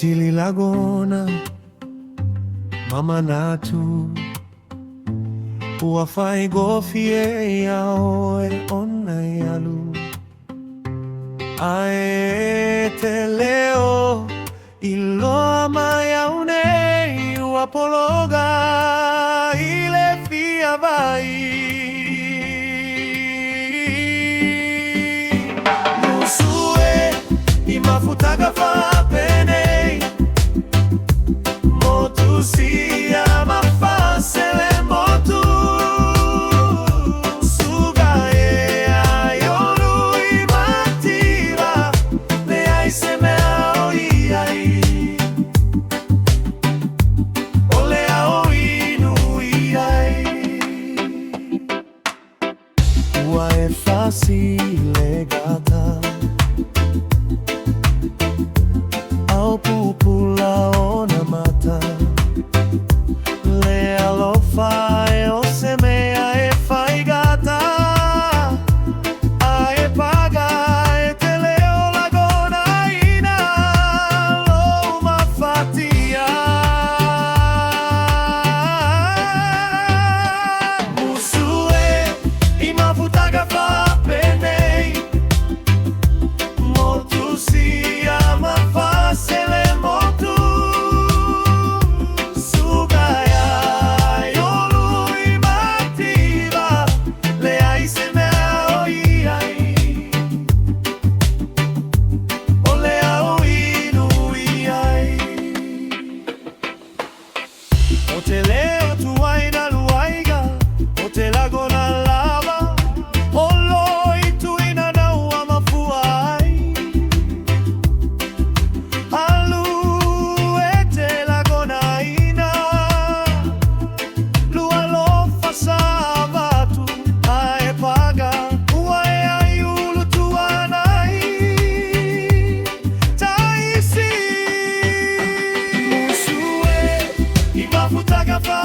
Sili Lagona, Mama Natu, Uafai gofie yaoe ona yalu. Aete leo, iloa mayaune, uapologa, ile fia vai. Musue, imafutaga fa pene, motu siya mafasele motu. Sugaye ayolu imatira, le aiseme aoi ai. Ole aoi nui ai. Ua e facile gata, au pupula ona mata. Le alofa e o semea e fai gata. A e paga e te leo Lagona ina lo uma fatia. Musue ima futaga fa penei, motu si ama fasele motu. Sugaya yolu imativa, le aiseme aoi ai. Ole aoi nui ai. O te leo tu aina luaiga, o te Lagona lava, o loi tu ina na ua mafua ai. Alu e te Lagona ina, lua lofa savatu, ae paga, ua e aiulu tuanai. Taisi, musue, imafutaga fa